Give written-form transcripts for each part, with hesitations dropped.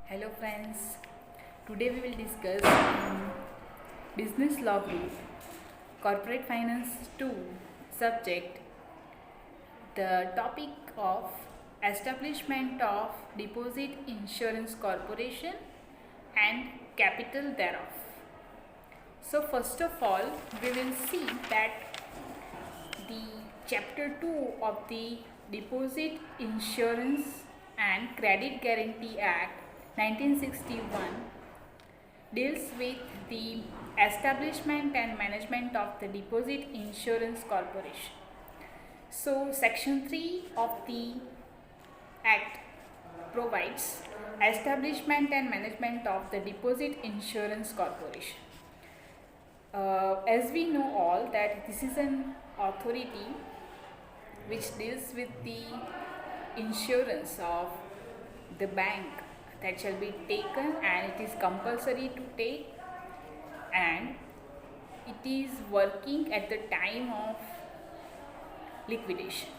Hello friends, today we will discuss Business Law Group, Corporate Finance 2 subject, the topic of establishment of Deposit Insurance Corporation and capital thereof. So first of all, we will see that the chapter 2 of the Deposit Insurance and Credit Guarantee Act 1961 deals with the establishment and management of the Deposit Insurance Corporation. So section 3 of the act provides establishment and management of the Deposit Insurance Corporation. As we know all that this is an authority which deals with the insurance of the bank that shall be taken, and it is compulsory to take, and it is working at the time of liquidation.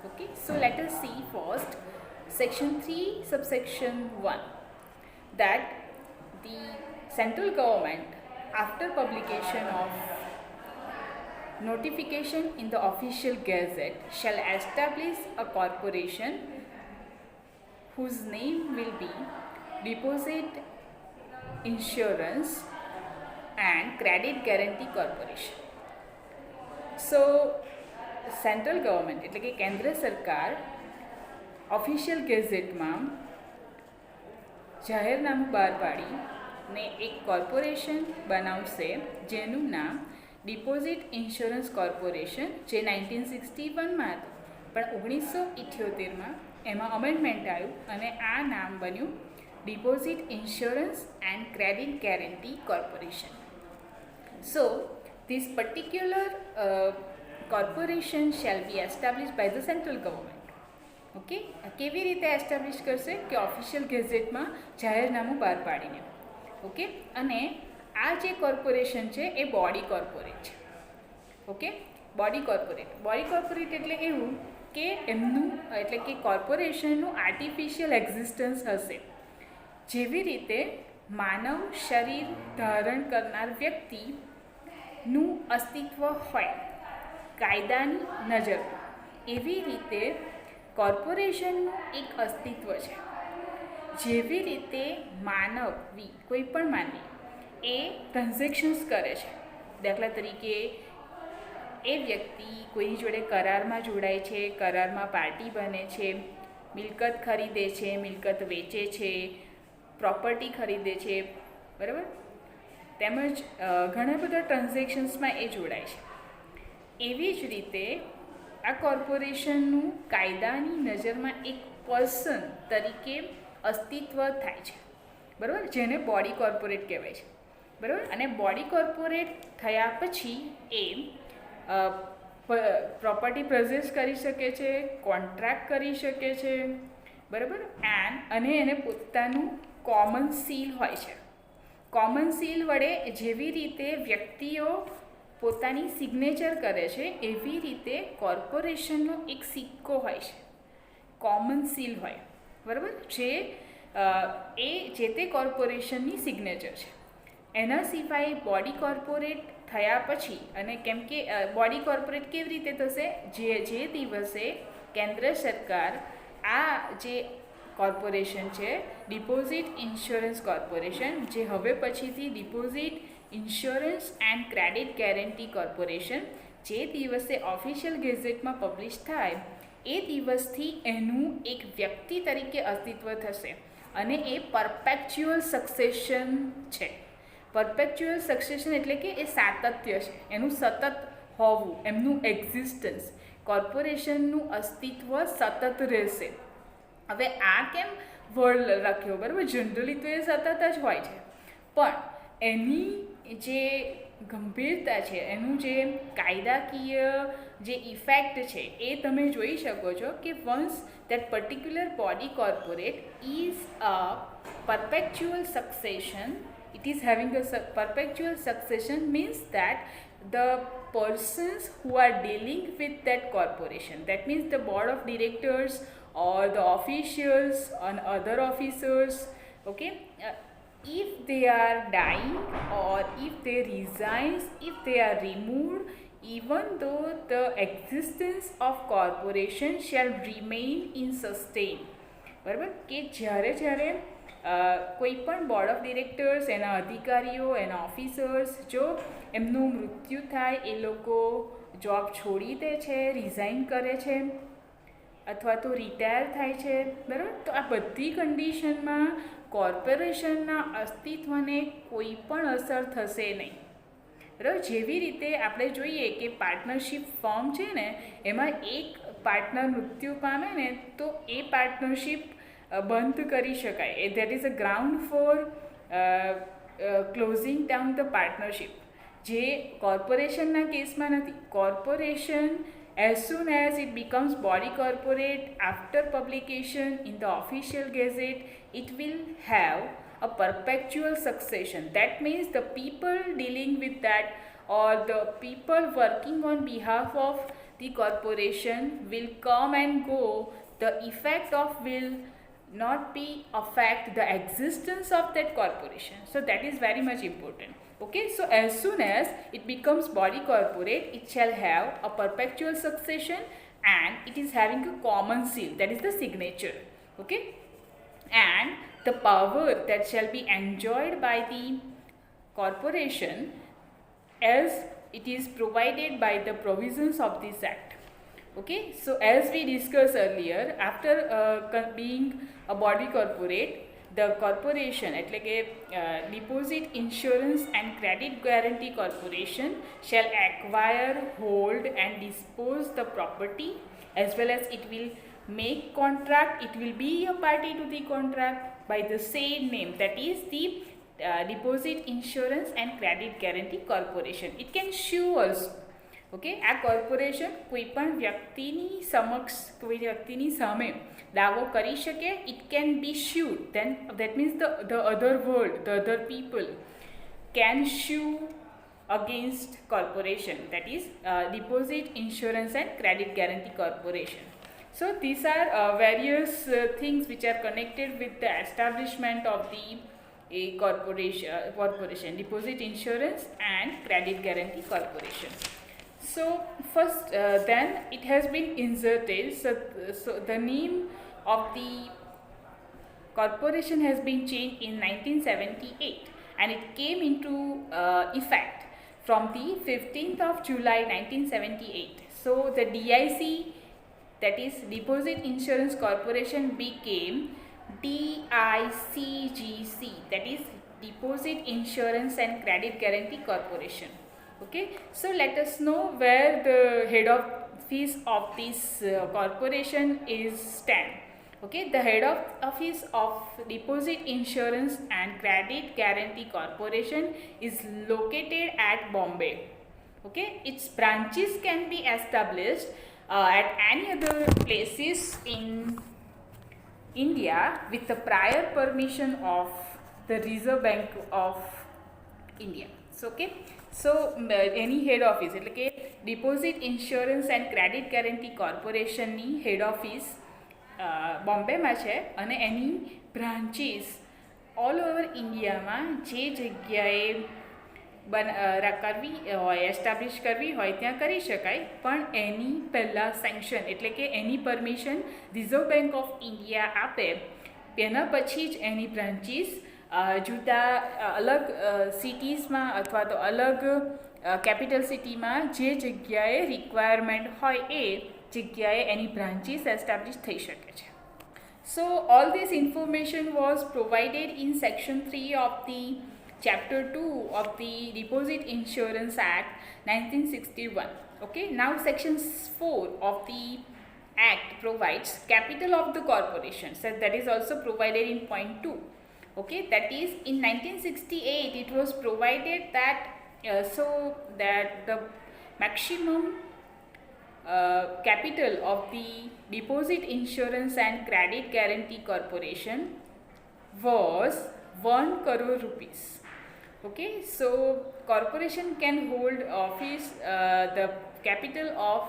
Okay, so let us see first section 3 subsection 1, that the central government, after publication of notification in the official gazette, shall establish a corporation whose name will be Deposit Insurance and Credit Guarantee Corporation. So central government એટલે કે કેન્દ્ર સરકાર official ગેઝેટમાં જાહેરનામું બહાર પાડીને એક corporation બનાવશે જેનું નામ ડિપોઝિટ ઇન્સ્યોરન્સ કોર્પોરેશન, જે 1961માં હતું, પણ 1978માં એમાં અમેન્ડમેન્ટ આવ્યું અને આ નામ બન્યું deposit insurance and credit guarantee corporation. So this particular corporation shall be established by the central government. Okay, કેવી રીતે એસ્ટાબ્લિશ કરશે કે ઓફિશિયલ ગેઝેટમાં જાહેરનામું બહાર પાડીને. ઓકે, અને આ જે કોર્પોરેશન છે એ બોડી કોર્પોરેટ છે. ઓકે, બોડી કોર્પોરેટ એટલે એવું કે એમનું એટલે કે કોર્પોરેશનનું આર્ટિફિશિયલ એક્ઝિસ્ટન્સ હશે. જેવી રીતે માનવ શરીર ધારણ કરનાર વ્યક્તિનું અસ્તિત્વ હોય કાયદાની નજર, એવી રીતે કોર્પોરેશનનું એક અસ્તિત્વ છે. જેવી રીતે માનવી, કોઈ પણ માનવી એ ટ્રાન્ઝેક્શન્સ કરે છે, દાખલા તરીકે એ વ્યક્તિ કોઈની જોડે કરારમાં જોડાય છે, કરારમાં પાર્ટી બને છે, મિલકત ખરીદે છે, મિલકત વેચે છે, પ્રોપર્ટી ખરીદે છે, બરાબર, તેમજ ઘણા બધા ટ્રાન્ઝેક્શન્સમાં એ જોડાય છે. એવી જ રીતે આ કોર્પોરેશનનું કાયદાની નજરમાં એક પર્સન તરીકે અસ્તિત્વ થાય છે, બરાબર, જેને બોડી કોર્પોરેટ કહેવાય છે, બરાબર. અને બોડી કોર્પોરેટ થયા પછી એ પ્રોપર્ટી પ્રોસેસ કરી શકે છે, કોન્ટ્રાક્ટ કરી શકે છે, બરાબર. અને એને પોતાનું કોમન સીલ હોય છે. કોમન સીલ વડે જેવી રીતે વ્યક્તિઓ પોતાની સિગ્નેચર કરે છે, એવી રીતે કોર્પોરેશનનો એક સિક્કો હોય છે, કોમન સીલ હોય, બરાબર, એ જે તે કોર્પોરેશનની સિગ્નેચર છે. એના સિવાય બોડી કોર્પોરેટ થયા પછી, અને કેમ કે બોડી કોર્પોરેટ કેવી રીતે થશે, જે દિવસે કેન્દ્ર સરકાર આ જે કોર્પોરેશન છે ડિપોઝિટ ઇન્સ્યોરન્સ કોર્પોરેશન, જે હવે પછીથી deposit insurance and credit guarantee corporation, જે દિવસે ઓફિશિયલ ગેઝેટમાં પબ્લિશ થાય એ દિવસથી એનું એક વ્યક્તિ તરીકે અસ્તિત્વ થશે. અને એ પરપેચ્યુઅલ સક્સેશન છે. પરપેચ્યુઅલ સક્સેશન એટલે કે એ સાતત્ય છે, એનું સતત હોવું, એમનું એક્ઝિસ્ટન્સ, કોર્પોરેશનનું અસ્તિત્વ સતત રહેશે. હવે આ કેમ વર્ડ લખ્યો, બરાબર, જનરલી તો એ સતત જ હોય છે, પણ એની જે ગંભીરતા છે, એનું જે કાયદાકીય જે ઇફેક્ટ છે એ તમે જોઈ શકો છો કે once that particular body corporate is a perpetual succession, it is having a perpetual succession means that the persons who are dealing with that corporation, that means the board of directors or the officials and other officers, Okay, if they are dying or if they resign, if they are removed, even though the existence of corporation shall remain in sustain. બરાબર કે જ્યારે કોઈ પણ board of directors, એના અધિકારીઓ, એના officers, જો એમનું મૃત્યુ થાય, એ લોકો જોબ છોડી દે છે, રિઝાઇન કરે છે અથવા તો રિટાયર થાય છે, બરાબર, તો આ બધી કન્ડિશનમાં કોર્પોરેશનના અસ્તિત્વને કોઈ પણ અસર થશે નહીં. બરાબર, જેવી રીતે આપણે જોઈએ કે પાર્ટનરશિપ ફોર્મ છે ને, એમાં એક પાર્ટનર મૃત્યુ પામે ને તો એ પાર્ટનરશિપ બંધ કરી શકાય. That is a ground for closing down the partnership. જે કોર્પોરેશનના કેસમાં નથી. Corporation as soon as it becomes body corporate after publication in the official gazette, it will have a perpetual succession. That means the people dealing with that or the people working on behalf of the corporation will come and go. The effect of will not be affect the existence of that corporation. So that is very much important. Okay, so as soon as it becomes body corporate, it shall have a perpetual succession and it is having a common seal, that is the signature. Okay, and the power that shall be enjoyed by the corporation as it is provided by the provisions of this act. Okay, so as we discussed earlier, after being a body corporate, the corporation એટલે કે deposit insurance and credit guarantee corporation shall acquire, hold and dispose the property, as well as it will make contract, it will be a party to the contract by the same name, that is the deposit insurance and credit guarantee corporation. It can sue also. Okay, આ corporation કોઈ પણ વ્યક્તિની સમક્ષ, કોઈ વ્યક્તિની સામે દાવો કરી શકે. It can be sued, then that means the other world, the other people can sue against corporation, that is deposit insurance and credit guarantee corporation. So these are various things which are connected with the establishment of the corporation, deposit insurance and credit guarantee corporation. So first then it has been inserted, so the name of the corporation has been changed in 1978 and it came into effect from the 15th of July 1978. So the DIC, that is Deposit Insurance Corporation, became DICGC, that is Deposit Insurance and Credit Guarantee Corporation. Okay, so let us know where the head office of this corporation is stand. Okay, the head office of Deposit Insurance and Credit Guarantee Corporation is located at Bombay. Okay, its branches can be established at any other places in India with the prior permission of the Reserve Bank of India. So okay, so any head office એટલે કે deposit insurance and credit guarantee કોર્પોરેશનની હેડ office બોમ્બેમાં છે અને એની branches all over ઇન્ડિયામાં જે જગ્યાએ કરવી હોય, એસ્ટાબ્લિશ કરવી હોય ત્યાં કરી શકાય, પણ એની પહેલાં સેન્ક્શન એટલે કે એની permission Reserve Bank of India આપે, તેના પછી જ એની બ્રાન્ચીસ જુદા અલગ સિટીઝમાં અથવા તો અલગ કેપિટલ સિટીમાં જે જગ્યાએ રિક્વાયરમેન્ટ હોય એ જગ્યાએ એની બ્રાન્ચીસ એસ્ટાબ્લિશ થઈ શકે છે. So all this information was provided in section 3 of the chapter 2 of the Deposit Insurance Act 1961. Okay, now section 4 of the act provides capital of the corporation, so that is also provided in point 2. Okay, that is in 1968 it was provided that so that the maximum capital of the Deposit Insurance and Credit Guarantee Corporation was 1 crore rupees. Okay, so corporation can hold office the capital of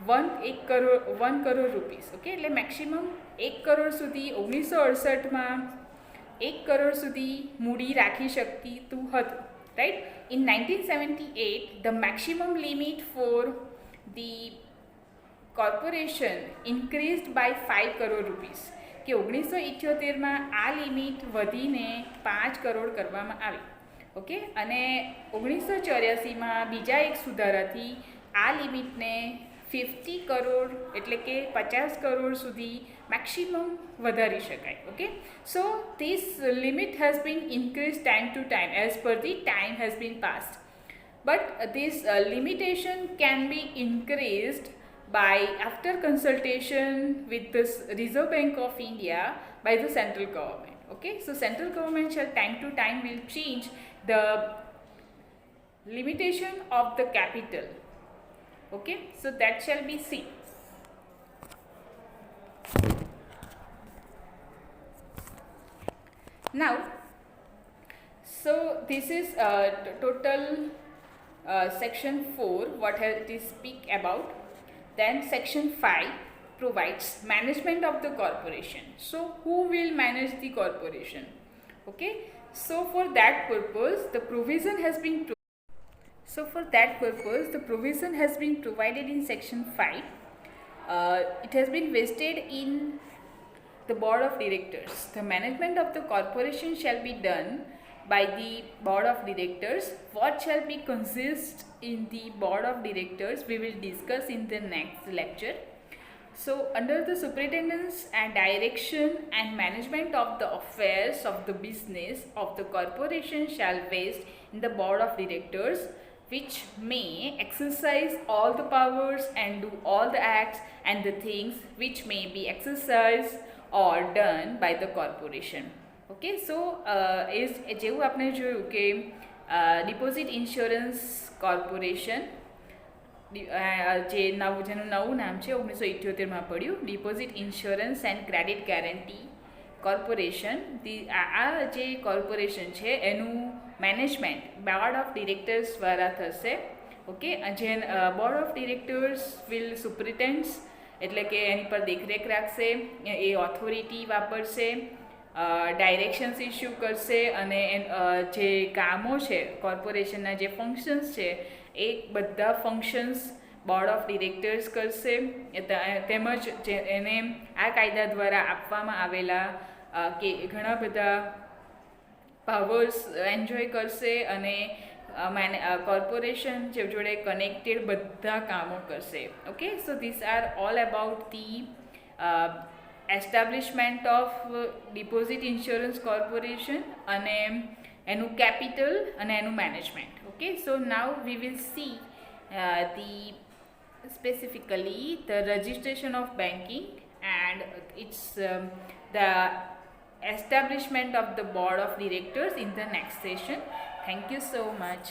1 crore rupees. Okay, એટલે maximum 1 crore સુધી 1968માં 1 કરોડ સુધી મૂડી રાખી શકતું હતું, right. In 1978 the maximum limit for the corporation increased by 5 crore rupees, કે 1978માં આ લિમિટ વધીને 5 કરોડ કરવામાં આવી. ઓકે, અને 1984માં બીજા એક સુધારાથી આ લિમિટને 50 કરોડ એટલે કે 50 કરોડ સુધી મેક્સિમમ વધારી શકાય. Okay, so this limit has been increase time to time as per the time has been passed, but this limitation can be increased by after consultation with the Reserve Bank of India by the central government. Okay, so central government shall time to time will change the limitation of the capital. Okay, so that shall be seen. Now, so this is total section 4 what it is speak about. Then section 5 provides management of the corporation. So who will manage the corporation? Okay, so for that purpose the provision has been provided in section 5. It has been vested in the board of directors. The management of the corporation shall be done by the board of directors. What shall be consist in the board of directors we will discuss in the next lecture. So under the superintendence and direction and management of the affairs of the business of the corporation shall vest in the board of directors, which may exercise all the powers and do all the acts and the things which may be exercised or done by the corporation. Okay, so જેવું આપણે જોયું કે deposit insurance corporation જેનું નવું નામ છે 1978માં પડ્યું, deposit insurance and credit guarantee corporation. આ જે કોર્પોરેશન છે એનું મેનેજમેન્ટ બોર્ડ ઓફ ડિરેક્ટર્સ દ્વારા થશે. ઓકે, જે બોર્ડ ઓફ ડિરેક્ટર્સ વિલ સુપ્રિન્ટેન્ડન્સ એટલે કે એની પર દેખરેખ રાખશે, એ ઓથોરિટી વાપરશે, ડાયરેક્શન્સ ઇસ્યુ કરશે અને જે કામો છે કોર્પોરેશનના જે ફંક્શન્સ છે એ બધા ફંક્શન્સ બોર્ડ ઓફ ડિરેક્ટર્સ કરશે. તેમજ એને આ કાયદા દ્વારા આપવામાં આવેલા કે ઘણા બધા પાવર્સ એન્જોય કરશે અને કોર્પોરેશન જોડે કનેક્ટેડ બધા કામો કરશે. Okay, so this are all about the establishment of deposit insurance corporation અને એનું કેપિટલ અને એનું management. Okay, so now we will see the specifically the registration of banking and its the establishment of the board of directors in the next session. Thank you so much.